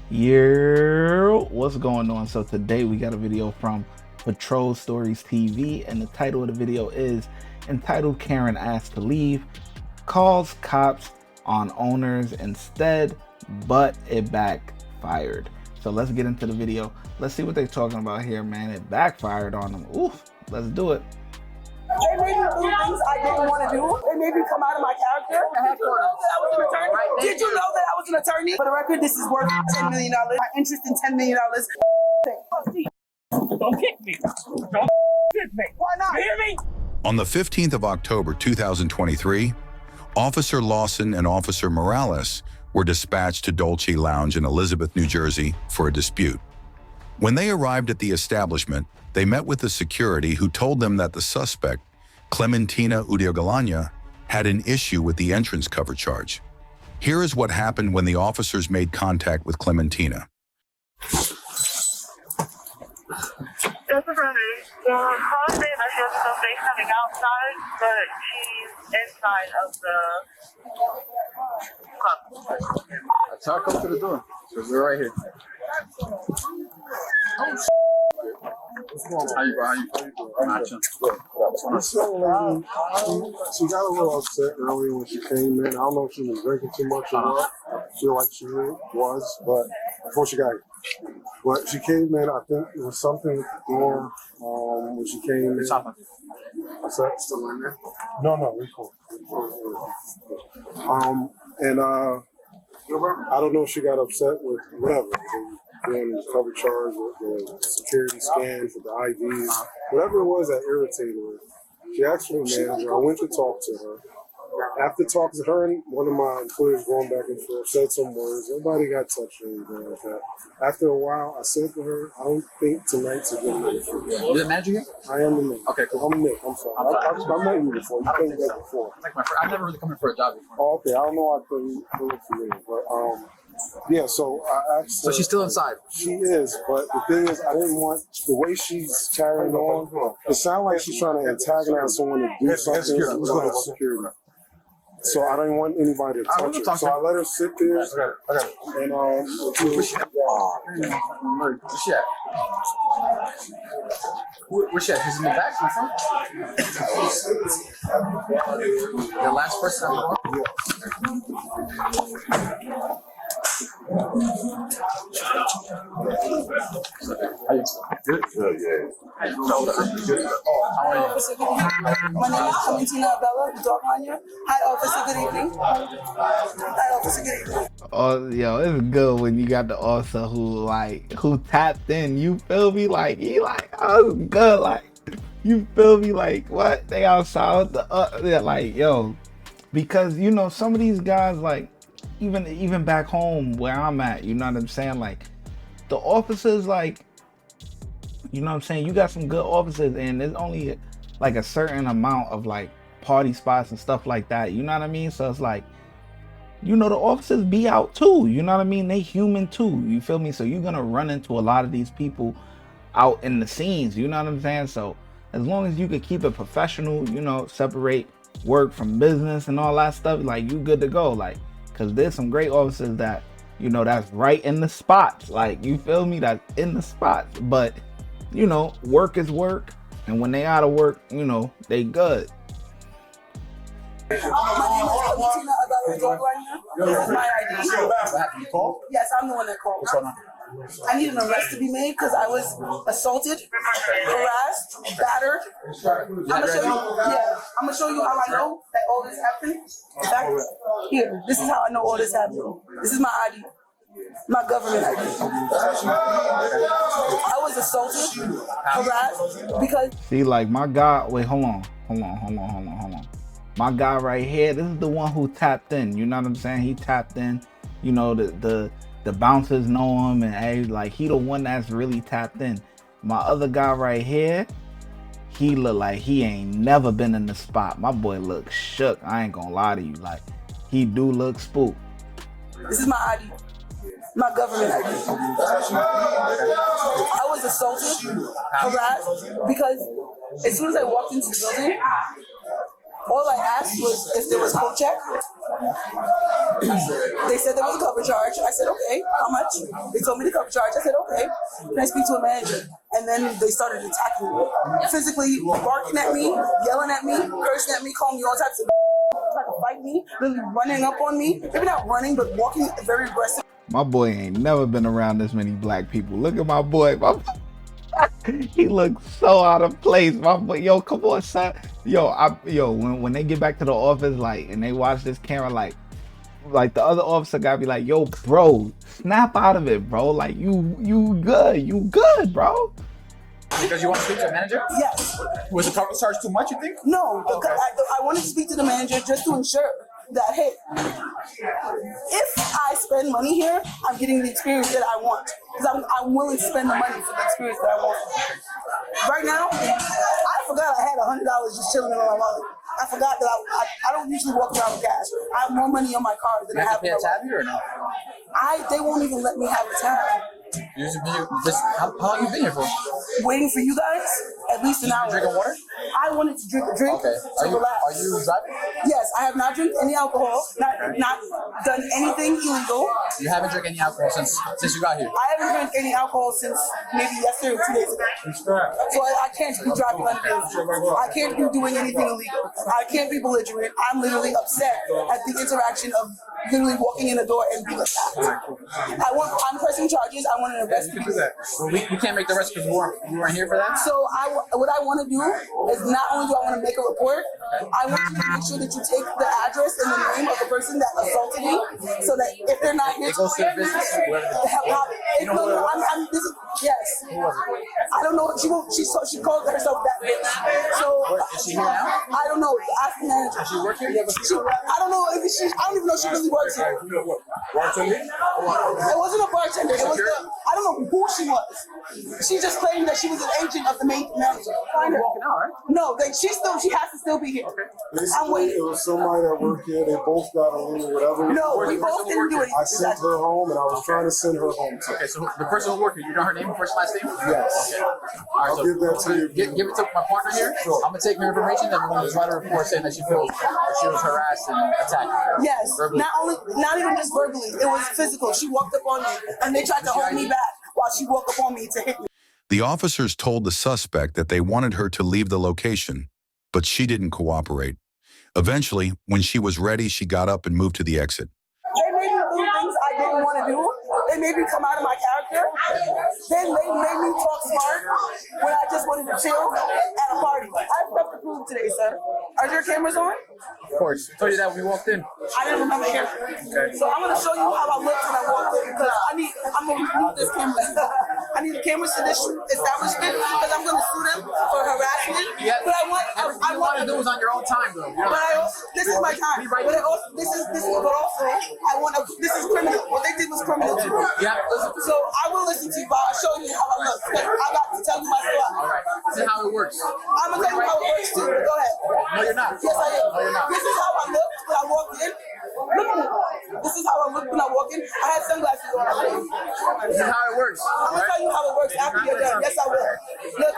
What's going on? So today we got a video from Patrol Stories TV, and the title of the video is entitled Karen Asked to Leave, Calls Cops on Owners Instead, but it backfired. So let's get into the video. Let's see what they're talking about here, man. It backfired on them. Oof, let's do it. They made me do things I didn't want to do. They made me come out of my character. Did you know that I was an attorney? Did you know that I was an attorney? For the record, this is worth $10 million. My interest in $10 million. Don't kick me. Don't kick me. Why not? You hear me? On the 15th of October 2023, Officer Lawson and Officer Morales were dispatched to Dolce Lounge in Elizabeth, New Jersey for a dispute. When they arrived at the establishment, they met with the security who told them that the suspect, Clementina Udiogalanya, had an issue with the entrance cover charge. Here is what happened when the officers made contact with Clementina. Just ready. Well, Paul saying that she has something coming outside, but she's inside of the club. Tell her come to the door. We're right here. How you doing? This young lady, she got a little upset earlier when she came in. I don't know if she was drinking too much or what. I feel like she was, but before she got here. But she came in, I think it was something with the door when she came in. Is that still in there? No, we cool. And I don't know if she got upset with whatever. Doing the cover charge, the security scans, with the IDs, whatever it was that irritated her. She asked for the manager. I went to talk to her. After talking to her and one of my employees going back and forth, said some words. Nobody got touched or anything like that. After a while, I said to her, I don't think tonight's a good night for you. You're the manager here? I am the man. Okay, cool. I'm Nick. I'm sorry. I met you before. You came back before. I've never really come in for a job before. Oh, okay. I don't know. I thought you were familiar, but yeah, so I asked her. So she's still inside? She is, but the thing is, I didn't want the way she's carrying on. It sounds like she's trying to antagonize someone to do something without security. So I don't want anybody to touch her. So I let her sit there. And Where's she at? Where's she at? She's in the back, in the front? The last person on the floor? How you? Good. Yeah. My name is Clementina Bella Udiogalanya. Hi, officer. Good evening. Hi, officer. Good evening. Oh, yo, it's good when you got the officer who tapped in. You feel me? Like he oh, it's good. Like you feel me? Like what? They outside they're like, yo, because you know some of these guys like. Even back home where I'm at, you know what I'm saying? Like the officers, like, you know what I'm saying? You got some good officers, and there's only like a certain amount of like party spots and stuff like that. You know what I mean? So it's like, you know, the officers be out too. You know what I mean? They human too. You feel me? So you're gonna run into a lot of these people out in the scenes. You know what I'm saying? So as long as you could keep it professional, you know, separate work from business and all that stuff, like you good to go. Like. Because there's some great officers that, you know, that's right in the spots. Like, you feel me? That's in the spots. But, you know, work is work. And when they out of work, you know, they good. My name is Clementina Bella Udiogalanya. This is my ID. What happened? You called? Yes, I'm the one that called. What's going on? I need an arrest to be made because I was assaulted, harassed, battered. I'm gonna show you how I know that all this happened. In fact, here, this is how I know all this happened. This is my ID, my government ID. I was assaulted, harassed because. See, like my guy. Wait, hold on. My guy right here. This is the one who tapped in. You know what I'm saying? He tapped in. You know the bouncers know him, and hey, like he the one that's really tapped in. My other guy right here, he look like he ain't never been in the spot. My boy look shook. I ain't gonna lie to you. Like he do look spooked. This is my ID, my government ID. I was assaulted, harassed because as soon as I walked into the building, All I asked was if there was coat check. They said there was a cover charge. I said, okay, how much? They told me the cover charge. I said, okay, can I speak to a manager? And then they started attacking me, physically barking at me, yelling at me, cursing at me, calling me all types of trying to fight me, really running up on me. Maybe not running, but walking very aggressive. My boy ain't never been around this many black people. Look at my boy. He looks so out of place. My boy, yo, come on, son. When they get back to the office, like, and they watch this camera, like the other officer gotta be like, yo, bro, snap out of it, bro. Like, you good, bro. Because you want to speak to a manager? Yes. Was the cover charge too much, you think? No, because I wanted to speak to the manager just to ensure that, hey, if I spend money here, I'm getting the experience that I want. Because I'm willing to spend the money for the experience that I want. Right now, I forgot I had $100 just chilling in my wallet. I forgot that I don't usually walk around with cash. I have more money on my card than I have in my wallet. You have to pay a tab here or no? They won't even let me have a tab. How long you been here for? Waiting for you guys at least an hour. Drinking water? I wanted to drink a drink Okay. to relax. Are you driving? Yes, I have not drank any alcohol, not done anything illegal. You haven't drank any alcohol since you got here? I haven't drank any alcohol since maybe yesterday or 2 days ago. So I can't be driving under. I can't be doing anything illegal. I can't be belligerent. I'm literally upset at the interaction of literally walking in the door and being attacked. I'm pressing charges. I want an investigation. Well, we can't make the rest because we weren't here for that. So what I want to do is not only do I want to make a report, I want you to make sure that you take the address and the name of the person that assaulted me, so that if they're not here, It goes to the business. Yes. I don't know. She called herself that bitch. So Is she here now? I don't know. Ask the manager. Does she work here? I don't know if she. I don't even know if she really works here. Bartender? It wasn't a bartender. It was I don't know who she was. She just claimed that she was an agent of the main manager. Find her. Walking out, right? No, she has to still be here. I'm Basically, waiting. it was somebody that worked here. They both got a room or whatever. No, we both didn't do anything. I sent her home, and I was trying to send her home. Okay, so the person who worked here, you know her name, first last name? Yes. Okay. All right, I'll give that to you. Give it to my partner here. Sure. I'm gonna take her information, then we're gonna just write a report saying that she feels that she was harassed and attacked. Yes, Verbally. not even just verbally. It was physical. She walked up on me, and they tried to hold me back while she walked up on me to hit me. The officers told the suspect that they wanted her to leave the location, but she didn't cooperate. Eventually, when she was ready, she got up and moved to the exit. They made me do things I didn't want to do. They made me come out of my character. They made me talk smart when I just wanted to chill at a party. I have stuff to prove today, sir. Are your cameras on? Of course. I told you that when we walked in. I didn't remember here. So I'm gonna show you how I looked when I walked in because I'm gonna remove this camera. I need the cameras to this establishment because I'm gonna sue them for harassment. Yeah. But Everything you want to do is on your own time, though. But this is my time. But this is this is criminal. What they did was criminal too. Yeah, listen. So I will listen to you, but I'll show you how I look. I got to tell you my story. All right. This is how it works. I'm gonna tell you how it works too. Go ahead. No, you're not. Yes, I am. No, you're not. This is how I looked when I walked in. Look at me. This is how I looked when I walked in. I had sunglasses on. This is how it works. I'm gonna tell you how it works after you're done. Yes, I will. Look.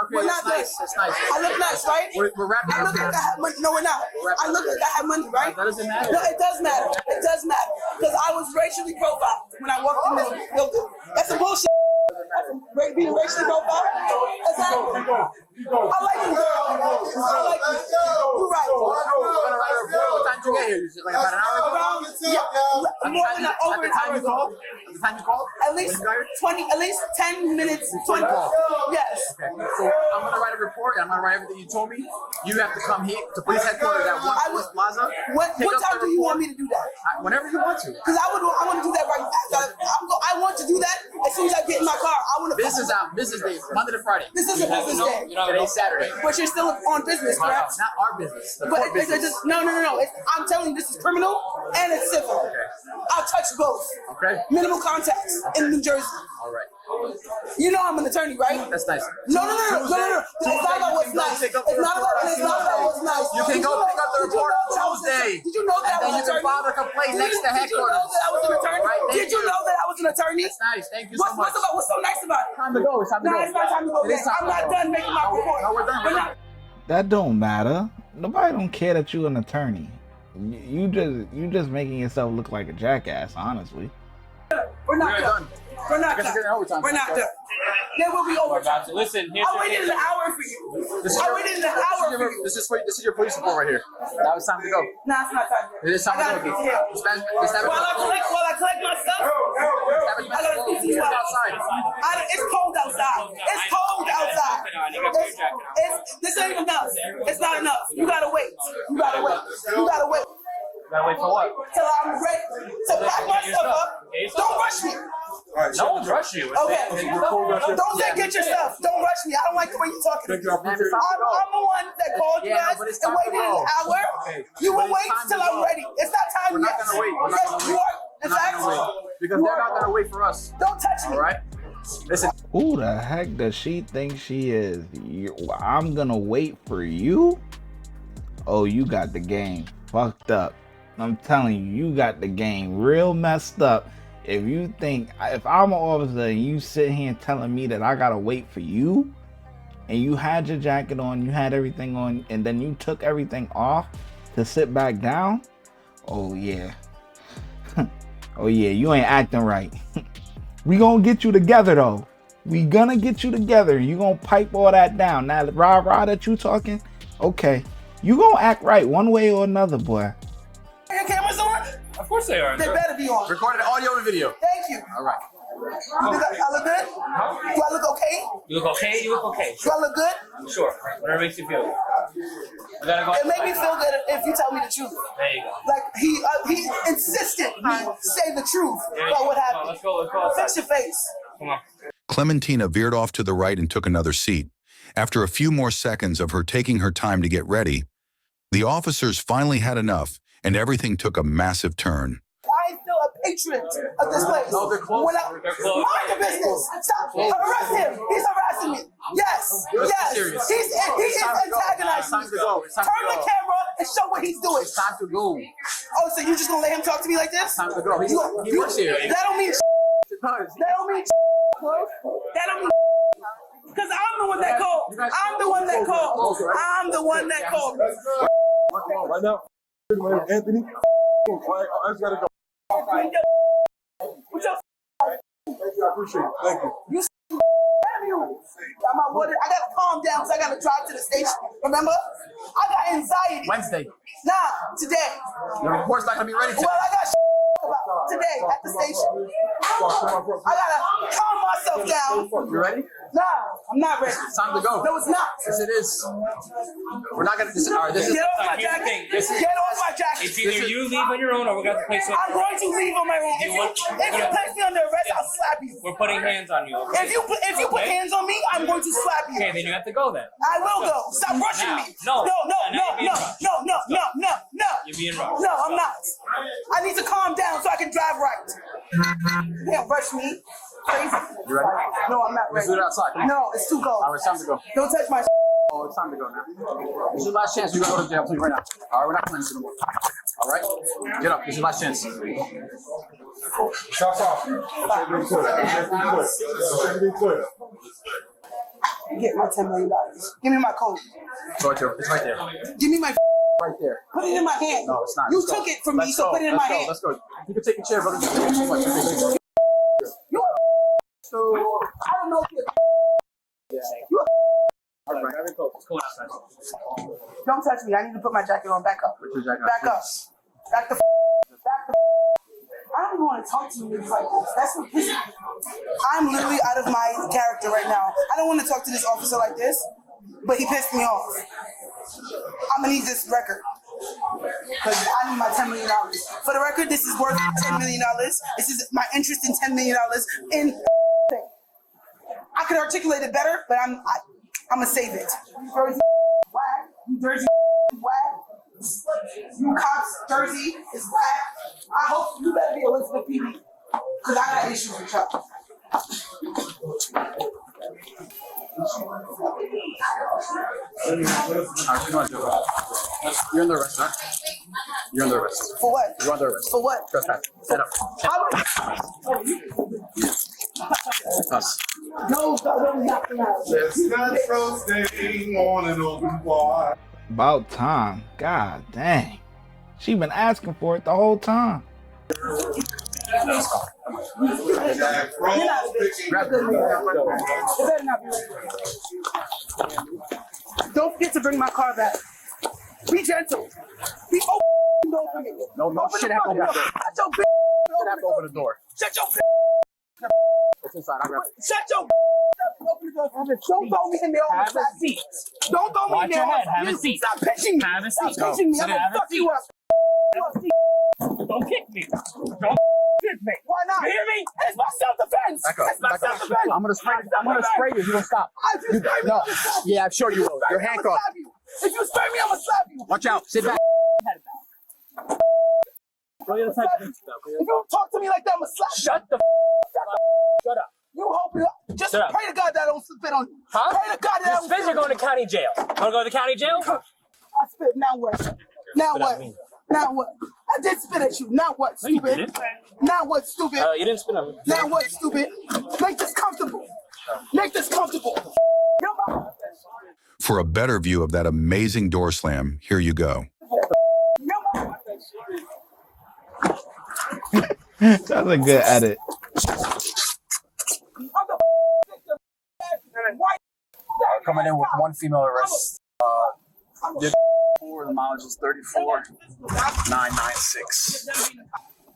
We're not done. It's nice. I look nice, right? We're wrapping I up look here. like I have money. No, we're not. I look like I have money, right? That doesn't matter. No, it does matter. It does matter. Because I was racially profiled when I walked in this building. That's some bullshit. That's being racially profiled. Exactly. I like you, girl. I like you. You're right. What time did you get here? You said like about an hour ago? Around, yeah, more than over an hour ago. At the time you called? At least 10 minutes, 20. Yes. Okay, so I'm gonna write a report and I'm gonna write everything you told me. You have to come here to police headquarters at West Plaza. What time do you want me to do that? Whenever you want to. Because I want to do that right now. I want to do that as soon as I get in my car. I want to. Business out. Business day. Monday to Friday. This is a business day. Today's Saturday. But you're still on business, correct? Not our business. The But court it's business. just no. I'm telling you, this is criminal and it's civil. I'll touch both. Okay. Minimal contacts in New Jersey. All right. You know I'm an attorney, right? That's nice. No. It's not about what's nice. It's not about what's nice. You can go pick up the report on Tuesday. Did you know that I was an attorney? And then you can file the complaint next to headquarters. Did you know that I was an attorney? Right, Did you know that I was an attorney? That's nice. Thank you so much. What's so nice about it? Time to go. It's time to No, go. it's not time to go. It is time I'm to not go. done making my report. No, we're done. We're not. That don't matter. Nobody don't care that you an attorney. You just making yourself look like a jackass, honestly. We're not done. We're not done. We're not done. There will be overtime. Listen, I waited an hour for you. I waited an hour for you. This is your police report right here. Now it's time to go. Nah, it's not time. It is time to go. While I collect my stuff, I gotta speak to you outside. It's cold outside. It's cold outside. This ain't enough. It's not enough. You gotta wait. You gotta wait. You gotta wait. Gotta wait for what? Till I'm ready to pack my stuff up. Don't rush me. No one's rushing you. Okay. Don't say get your stuff. Don't rush me. I don't like the way you're talking. I'm the one that called you guys and waited an hour. You will wait till I'm ready. It's not time We're yet. not gonna wait. We're not gonna wait. In fact, Because they're not gonna wait for us. don't touch me. All right. Listen. Who the heck does she think she is? I'm gonna wait for you? Oh, you got the game fucked up. I'm telling you, you got the game real messed up. If you think, if I'm an officer and you sit here telling me that I gotta wait for you, and you had your jacket on, you had everything on, and then you took everything off to sit back down, oh yeah. Oh yeah, you ain't acting right. We gonna get you together though. We gonna get you together. You gonna pipe all that down. Now the rah-rah that you talking, okay. You gonna act right one way or another, boy. Your cameras on? Of course they are. They better be on. Recorded audio and video. Thank you. All right. I look good? Do I look okay? You look okay? You look okay. Do I look good? Sure. Whatever makes you feel. We gotta go. It make me feel good if you tell me the truth. There you go. Like he insisted me say the truth about what happened. Let's go. Fix your face. Come on. Clementina veered off to the right and took another seat. After a few more seconds of her taking her time to get ready, the officers finally had enough, and everything took a massive turn. I feel a patron of this place. No, they're close. They're close. Mind the business. Stop. Arrest him. He's harassing me. Yes. Yes. He is antagonizing me. It's time to go. It's time Turn to the go. camera and show what he's doing. It's time to go. Oh, so you just gonna let him talk to me like this? It's time to go. He works here. That don't mean. It does. That don't mean. That don't mean. Because I'm the one that called. I'm the one that called. I'm the one that called. Right now, my name is Anthony. I just gotta go. What's up? Thank you, I appreciate it. Thank you. You got my water. I gotta calm down because I gotta drive to the station. Remember? I got anxiety. Wednesday. Nah, today. Your report's not gonna be ready Well, today. I got about today at the station. I gotta calm myself down. You ready? Nah, I'm not ready. It's time to go. No, it's not. Yes, it is. We're not gonna. All right, this is. Get off my jacket. Get off my jacket. It's either you leave on your own or we're gonna place you. I'm going to leave on my own. If you place me under arrest, I'll slap you. We're putting hands on you. Okay? If you put hands on me, I'm going to slap you. Okay, then you have to go then. I will go. Stop rushing me. No. No. You're being rushed. No, I'm not. I need to calm down so I can drive right. You can't rush me. Crazy. You ready? No, I'm not Let's ready. do it outside. Come on. No, it's too cold. All right, it's time to go. Don't touch my. Oh, it's time to go now. This is your last chance. You're gonna go to jail. Tell you right now. All right, we're not playing this anymore. All right, get up. This is your last chance. Shots off. Clear. Get my $10 million. Give me my code. It's right there. It's right there. Give me my. Right there. Put it in my hand. No, it's not. You Let's go. took it from me, Let's so go. put it in my Let's go. hand. Let's go. You can take a chair, brother. Too much. You. So I don't know if you're. You. All right. It's cold outside. Don't touch me. I need to put my jacket on. Back up. Put your jacket on, Back up. please. Back the. Back the. I don't even want to talk to you like this. That's what pisses me. I'm literally out of my character right now. I don't want to talk to this officer like this, but he pissed me off. I'm gonna need this record because I need my $10 million. For the record, this is worth $10 million. This is my interest in $10 million in. I could articulate it better, but I'm gonna save it. New Jersey, whack. New Jersey, whack. You cops, Jersey is whack. I hope you better be Elizabeth Peavy, because I got issues with y'all. You're under arrest, right? You're under arrest. For what? You're under arrest. For what? Trespass. Stand up. How- Us. No, I'm not allowed. Central staying on an open wide. About time. God dang. She been asking for it the whole time. You're not a bitch. It better not be ready. Don't forget to bring my car back. Be gentle. Be open the door for me. No shit have to open the door. Shut your bitch. Shit have to open the door. Shut your bitch. It's inside. I grab it. Shut your bitch. Open the door. Don't throw me in there on the side. seat. Don't throw me in there. Have a seat. Stop pitching me. Have a Stop seat. pitching me. I'm gonna fuck you up. Don't kick me. Don't kick me. Why not? You hear me? It's my self-defense. Back up. It's my Back up. self-defense. I'm gonna spray you. You don't stop. If you spray me, No. I'm gonna slap you. Yeah, I'm sure you will. You're I'ma handcuffed. slap you. If you spray me, I'm gonna slap you. Watch out. Sit back. Go to the side. If you don't talk to me like that, I'm gonna slap you. Shut the Shut up. You hope you just Shut up. pray to God that I don't spit on you. Huh? Pray to God that I You don't spit, spit you're on going to county jail. Wanna go to county jail? you. I spit. Now what? Now Spit what? at me. Now what? I did spit at you. Now what, No, you stupid? didn't. Now what, stupid? You didn't spit on me. Now what, stupid? Make this comfortable. Make this comfortable. Your mouth. For a better view of that amazing door slam, here you go. Your mouth. That's a good edit. I'm the victim. White. Coming in with one female arrest. The mileage is 34,996.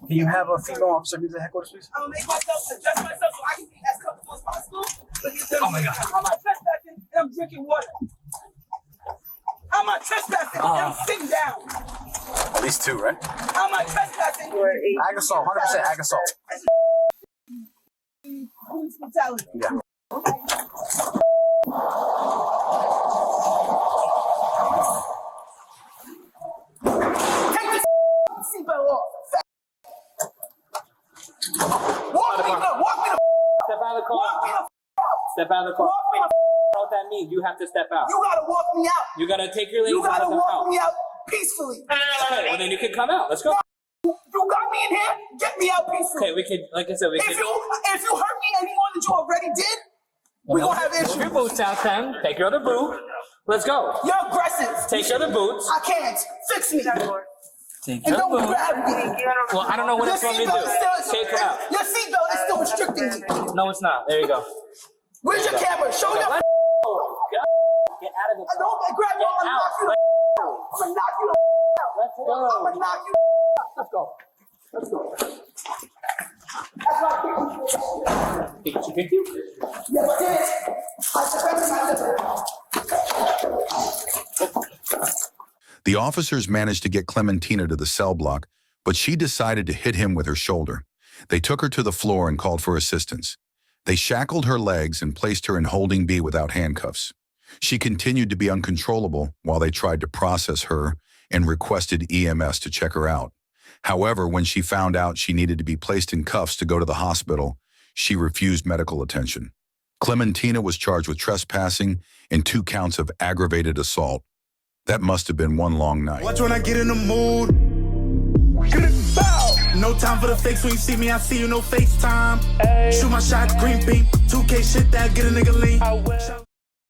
Can you have a female officer meet the headquarters, please? I'm gonna make myself adjust myself so I can be as comfortable as possible. Oh my God. I'm not trespassing and I'm drinking water. I'm not trespassing and I'm sitting down. At least two, right? I'm not trespassing. Ag assault, 100% ag assault. Police brutality. Yeah. Take this seatbelt off. Walk me the Step out of the car. walk me the Step out of the car. walk me the What that means? You have to step out. You gotta walk me out. You gotta take your legs You gotta out. walk me out peacefully. Well, then you can come out. Let's go. You got me in here. Get me out peacefully. Okay, we could, like I said, we If could. you hurt me any more than you already did, we gonna have Move your issues. boots out, then. Take your other boot. Let's go. You're aggressive. Take your other boots. I can't. Fix me. Take And your don't boots. grab me. Well, I don't know what Your it's going to seatbelt do. is still Take it out. Your seatbelt is still restricting me. No, it's not. There you go. Where's your camera? Show your. Let's go. Get out of the car. Don't grab you. I'm gonna knock you. I'm gonna knock you. Let's I'm go. gonna knock you. Let's go. Let's go. That's why I Did she kick you? Yes, I did. I defended myself. The officers managed to get Clementina to the cell block, but she decided to hit him with her shoulder. They took her to the floor and called for assistance. They shackled her legs and placed her in holding B without handcuffs. She continued to be uncontrollable while they tried to process her and requested EMS to check her out. However, when she found out she needed to be placed in cuffs to go to the hospital, she refused medical attention. Clementina was charged with trespassing and 2 counts of aggravated assault. That must have been one long night. Watch when I get in the mood. Bow. No time for the fakes. When you see me, I see you, no FaceTime. Shoot my shot, green beam. 2K shit that get a nigga lean.